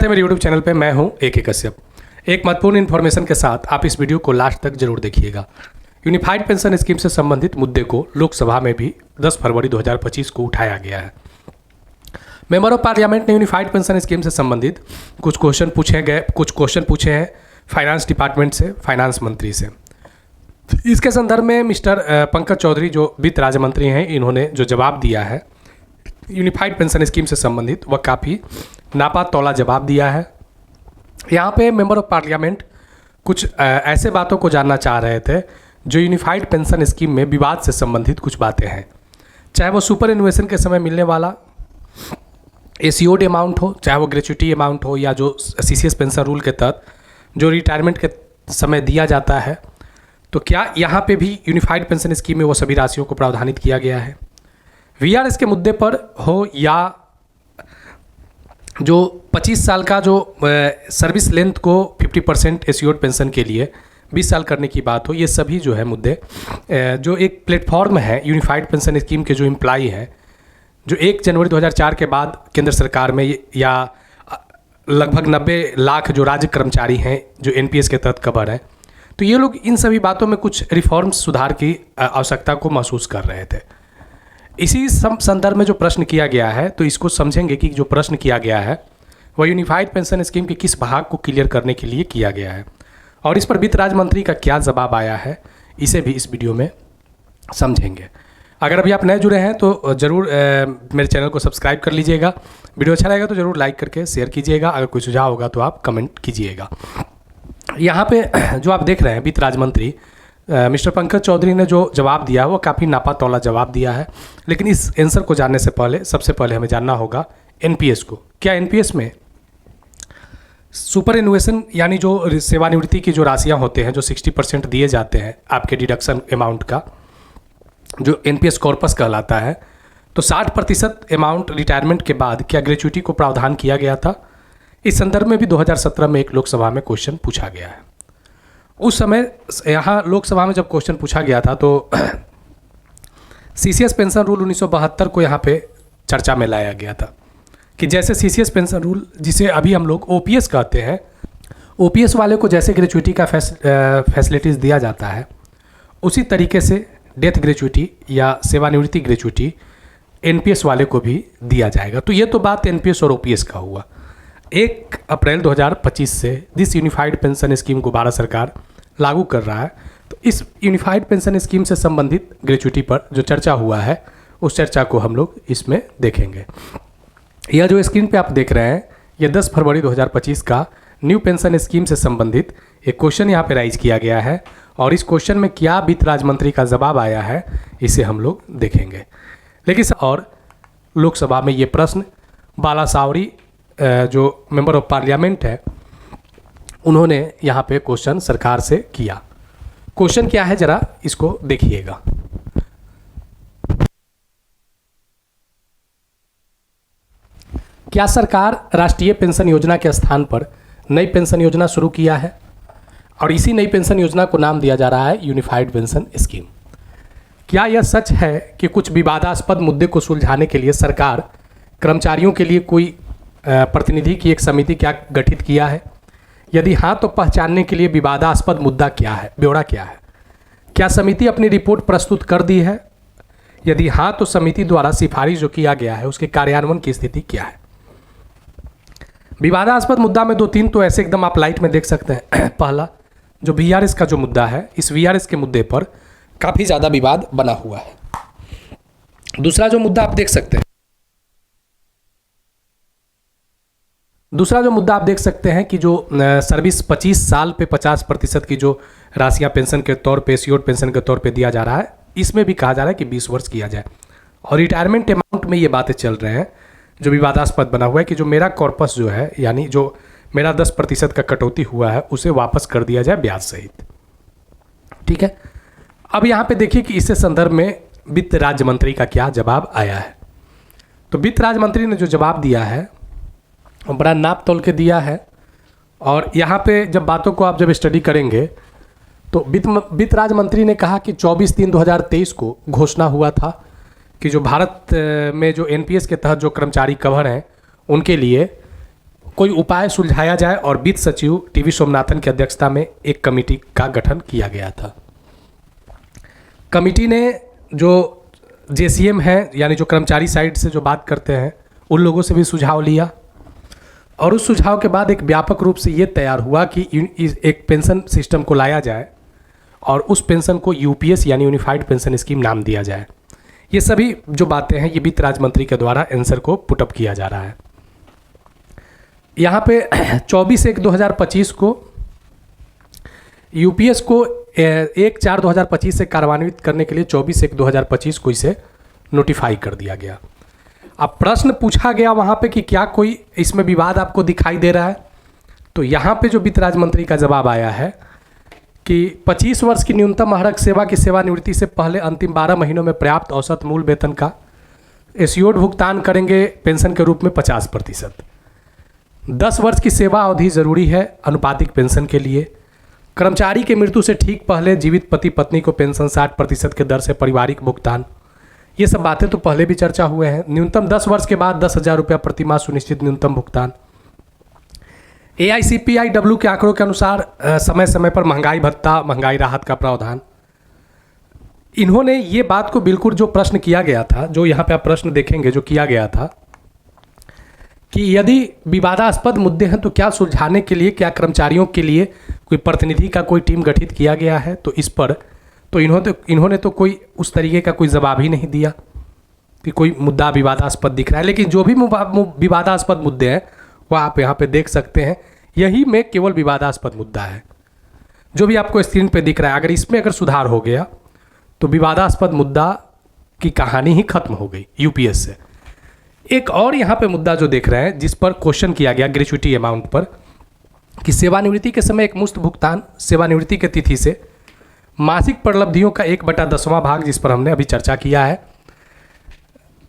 है मेरे YouTube channel पे। मैं हूं AK कश्यप। एक महत्वपूर्ण इन्फॉर्मेशन के साथ आप इस वीडियो को लास्ट तक जरूर देखिएगा। यूनिफाइड पेंशन स्कीम से संबंधित मुद्दे को लोकसभा में भी 10 फरवरी 2025 को उठाया गया है। मेंबर ऑफ पार्लियामेंट ने यूनिफाइड पेंशन स्कीम से संबंधित कुछ क्वेश्चन पूछे हैं फाइनेंस डिपार्टमेंट से, फाइनेंस मंत्री से। इसके संदर्भ में मिस्टर पंकज चौधरी जो वित्त राज्य मंत्री हैं, इन्होंने जो जवाब दिया है यूनिफाइड पेंशन स्कीम से संबंधित, वह काफ़ी नापा तौला जवाब दिया है। यहाँ पे मेंबर ऑफ पार्लियामेंट कुछ ऐसे बातों को जानना चाह रहे थे जो यूनिफाइड पेंशन स्कीम में विवाद से संबंधित कुछ बातें हैं, चाहे वो सुपर एनुएशन के समय मिलने वाला एसीओड अमाउंट हो, चाहे वो ग्रेच्युटी अमाउंट हो, या जो CCS पेंशन रूल के तहत जो रिटायरमेंट के समय दिया जाता है, तो क्या यहाँ पे भी यूनिफाइड पेंशन स्कीम में वो सभी राशियों को प्रावधानित किया गया है। VRS के मुद्दे पर हो या जो 25 साल का जो सर्विस लेंथ को 50% एश्योर्ड पेंशन के लिए 20 साल करने की बात हो, ये सभी जो है मुद्दे जो एक प्लेटफॉर्म है यूनिफाइड पेंशन स्कीम के जो एम्प्लॉई हैं, जो 1 जनवरी 2004 के बाद केंद्र सरकार में या लगभग 90 लाख जो राज्य कर्मचारी हैं जो NPS के तहत कवर है, तो ये लोग इन सभी बातों में कुछ रिफॉर्म्स सुधार की आवश्यकता को महसूस कर रहे थे। इसी संदर्भ में जो प्रश्न किया गया है, तो इसको समझेंगे कि जो प्रश्न किया गया है वह यूनिफाइड पेंशन स्कीम के किस भाग को क्लियर करने के लिए किया गया है और इस पर वित्त राज्य मंत्री का क्या जवाब आया है, इसे भी इस वीडियो में समझेंगे। अगर अभी आप नए जुड़े हैं तो ज़रूर मेरे चैनल को सब्सक्राइब कर लीजिएगा। वीडियो अच्छा लगेगा तो ज़रूर लाइक करके शेयर कीजिएगा। अगर कोई सुझाव होगा तो आप कमेंट कीजिएगा। यहाँ पे जो आप देख रहे हैं वित्त राज्य मंत्री मिस्टर पंकज चौधरी ने जो जवाब दिया वो काफ़ी नापा तौला जवाब दिया है। लेकिन इस आंसर को जानने से पहले सबसे पहले हमें जानना होगा NPS को। क्या NPS में सुपर एनुएशन यानी जो सेवानिवृत्ति की जो राशियां होते हैं, जो 60% दिए जाते हैं आपके डिडक्शन अमाउंट का, जो NPS कॉर्पस कहलाता है, तो 60% अमाउंट रिटायरमेंट के बाद क्या ग्रेच्युटी को प्रावधान किया गया था। इस संदर्भ में भी 2017 में एक लोकसभा में क्वेश्चन पूछा गया है। उस समय यहाँ लोकसभा में जब क्वेश्चन पूछा गया था तो CCS पेंशन रूल 1972 को यहाँ पे चर्चा में लाया गया था कि जैसे CCS पेंशन रूल, जिसे अभी हम लोग OPS कहते हैं, OPS वाले को जैसे ग्रेच्युटी का फैसिलिटीज़ दिया जाता है, उसी तरीके से डेथ ग्रेच्युटी या सेवानिवृत्ति ग्रेच्युटी NPS वाले को भी दिया जाएगा। तो ये तो बात NPS और OPS का हुआ। 1 अप्रैल 2025 से दिस यूनिफाइड पेंशन स्कीम को भारत सरकार लागू कर रहा है। तो इस यूनिफाइड पेंशन स्कीम से संबंधित ग्रेच्युटी पर जो चर्चा हुआ है, उस चर्चा को हम लोग इसमें देखेंगे। यह जो स्क्रीन पे आप देख रहे हैं, यह 10 फरवरी 2025 का न्यू पेंशन स्कीम से संबंधित एक क्वेश्चन यहाँ पे राइज किया गया है और इस क्वेश्चन में क्या वित्त राज्य मंत्री का जवाब आया है, इसे हम लोग देखेंगे। लेकिन और लोकसभा में ये प्रश्न बाला सावरी जो मेंबर ऑफ पार्लियामेंट है, उन्होंने यहाँ पे क्वेश्चन सरकार से किया। क्वेश्चन क्या है जरा इसको देखिएगा। क्या सरकार राष्ट्रीय पेंशन योजना के स्थान पर नई पेंशन योजना शुरू किया है और इसी नई पेंशन योजना को नाम दिया जा रहा है यूनिफाइड पेंशन स्कीम। क्या यह सच है कि कुछ विवादास्पद मुद्दे को सुलझाने के लिए सरकार कर्मचारियों के लिए कोई प्रतिनिधि की एक समिति क्या गठित किया है? यदि हाँ, तो पहचानने के लिए विवादास्पद मुद्दा क्या है, ब्यौरा क्या है? क्या समिति अपनी रिपोर्ट प्रस्तुत कर दी है? यदि हाँ, तो समिति द्वारा सिफारिश जो किया गया है उसके कार्यान्वयन की स्थिति क्या है? विवादास्पद मुद्दा में 2-3 तो ऐसे एकदम आप लाइट में देख सकते हैं। पहला जो VRS का जो मुद्दा है, इस VRS के मुद्दे पर काफ़ी ज़्यादा विवाद बना हुआ है। दूसरा जो मुद्दा आप देख सकते हैं कि जो सर्विस 25 साल पे 50% की जो राशियां पेंशन के तौर पे, एश्योर्ड पेंशन के तौर पे दिया जा रहा है, इसमें भी कहा जा रहा है कि 20 वर्ष किया जाए। और रिटायरमेंट अमाउंट में ये बातें चल रहे हैं जो विवादास्पद बना हुआ है कि जो मेरा कॉर्पस जो है, यानी जो मेरा 10% का कटौती हुआ है, उसे वापस कर दिया जाए ब्याज सहित। ठीक है, अब यहाँ पे देखिए कि इससे संदर्भ में वित्त राज्य मंत्री का क्या जवाब आया है। तो वित्त राज्य मंत्री ने जो जवाब दिया है बड़ा नाप तोल के दिया है और यहाँ पे जब बातों को आप जब स्टडी करेंगे तो वित्त राज्य मंत्री ने कहा कि 24/3/2023 को घोषणा हुआ था कि जो भारत में जो NPS के तहत जो कर्मचारी कवर हैं उनके लिए कोई उपाय सुलझाया जाए और वित्त सचिव टीवी सोमनाथन की अध्यक्षता में एक कमेटी का गठन किया गया था। कमेटी ने जो जेसीएम है यानी जो कर्मचारी साइड से जो बात करते हैं उन लोगों से भी सुझाव लिया और उस सुझाव के बाद एक व्यापक रूप से ये तैयार हुआ कि एक पेंशन सिस्टम को लाया जाए और उस पेंशन को यूपीएस यानी यूनिफाइड पेंशन स्कीम नाम दिया जाए। ये सभी जो बातें हैं ये वित्त राज्य मंत्री के द्वारा आंसर को पुटअप किया जा रहा है। यहाँ पे 24/1/2025 को यूपीएस को 1/4/2025 से कार्यान्वित करने के लिए 24/1/2025 को इसे नोटिफाई कर दिया गया। अब प्रश्न पूछा गया वहाँ पे कि क्या कोई इसमें विवाद आपको दिखाई दे रहा है, तो यहाँ पे जो वित्त राज्य मंत्री का जवाब आया है कि 25 वर्ष की न्यूनतम महरक सेवा की सेवानिवृत्ति से पहले अंतिम 12 महीनों में पर्याप्त औसत मूल वेतन का एस्योर्ड भुगतान करेंगे पेंशन के रूप में 50%। 10 वर्ष की सेवा अवधि जरूरी है अनुपातिक पेंशन के लिए। कर्मचारी के मृत्यु से ठीक पहले जीवित पति पत्नी को पेंशन 60% के दर से पारिवारिक भुगतान। ये सब बातें तो पहले भी चर्चा हुए हैं। न्यूनतम 10 वर्ष के बाद 10,000 रुपया प्रति माह सुनिश्चित न्यूनतम भुगतान। AICPIW के आंकड़ों के अनुसार समय समय पर महंगाई भत्ता, महंगाई राहत का प्रावधान। इन्होंने ये बात को बिल्कुल जो प्रश्न किया गया था, जो यहाँ पे आप प्रश्न देखेंगे जो किया गया था कि यदि विवादास्पद मुद्दे हैं तो क्या सुलझाने के लिए क्या कर्मचारियों के लिए कोई प्रतिनिधि का कोई टीम गठित किया गया है, तो इस पर तो इन्होंने तो कोई उस तरीके का कोई जवाब ही नहीं दिया कि कोई मुद्दा विवादास्पद दिख रहा है। लेकिन जो भी विवादास्पद मुद्दे हैं वह आप यहाँ पे देख सकते हैं, यही में केवल विवादास्पद मुद्दा है जो भी आपको स्क्रीन पे दिख रहा है। अगर सुधार हो गया तो विवादास्पद मुद्दा की कहानी ही खत्म हो गई यूपीएस से। एक और यहाँ पे मुद्दा जो देख रहे हैं जिस पर क्वेश्चन किया गया ग्रेच्युटी अमाउंट पर कि सेवानिवृत्ति के समय एक मुश्त भुगतान सेवानिवृत्ति के तिथि से मासिक प्रलब्धियों का 1/10वां भाग, जिस पर हमने अभी चर्चा किया है।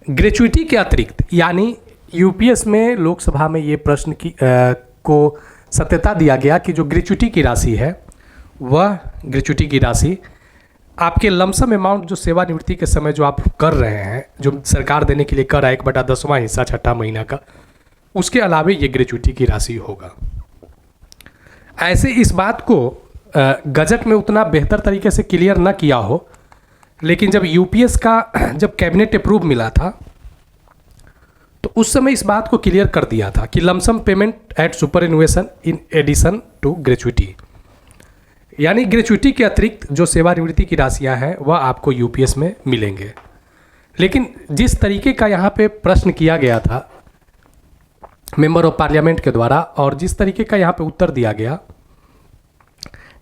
ग्रेच्युटी के अतिरिक्त यानी यूपीएस में लोकसभा में ये प्रश्न को सत्यता दिया गया कि जो ग्रेच्युटी की राशि है वह ग्रेच्युटी की राशि आपके लमसम अमाउंट जो सेवानिवृत्ति के समय जो आप कर रहे हैं, जो सरकार देने के लिए कर रहा है 1/10वां हिस्सा छठा महीना का, उसके अलावे ये ग्रेच्युटी की राशि होगा। ऐसे इस बात को गजट में उतना बेहतर तरीके से क्लियर ना किया हो, लेकिन जब यूपीएस का जब कैबिनेट अप्रूव मिला था तो उस समय इस बात को क्लियर कर दिया था कि lump sum payment at superannuation in addition to gratuity, यानी ग्रेच्युटी के अतिरिक्त जो सेवानिवृत्ति की राशियां हैं वह आपको यूपीएस में मिलेंगे। लेकिन जिस तरीके का यहाँ पे प्रश्न किया गया था मेंबर ऑफ पार्लियामेंट के द्वारा और जिस तरीके का यहाँ पे उत्तर दिया गया,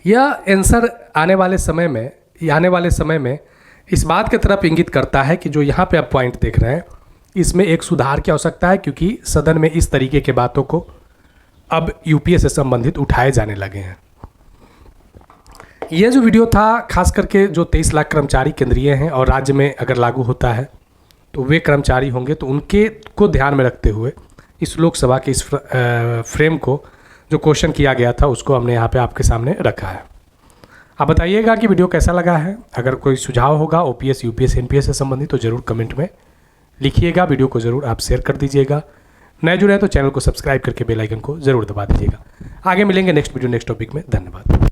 यह आंसर आने वाले समय में इस बात की तरफ इंगित करता है कि जो यहाँ पे आप पॉइंट देख रहे हैं इसमें एक सुधार की आवश्यकता है, क्योंकि सदन में इस तरीके के बातों को अब यूपीएस से संबंधित उठाए जाने लगे हैं। यह जो वीडियो था खास करके जो 23 लाख कर्मचारी केंद्रीय हैं और राज्य में अगर लागू होता है तो वे कर्मचारी होंगे, तो उनके को ध्यान में रखते हुए इस लोकसभा के इस फ्रेम को जो क्वेश्चन किया गया था उसको हमने यहाँ पे आपके सामने रखा है। आप बताइएगा कि वीडियो कैसा लगा है। अगर कोई सुझाव होगा ओपीएस यूपीएस एनपीएस से संबंधित तो ज़रूर कमेंट में लिखिएगा। वीडियो को ज़रूर आप शेयर कर दीजिएगा। नए जुड़े हैं तो चैनल को सब्सक्राइब करके बेल आइकन को ज़रूर दबा दीजिएगा। आगे मिलेंगे नेक्स्ट वीडियो नेक्स्ट टॉपिक में। धन्यवाद।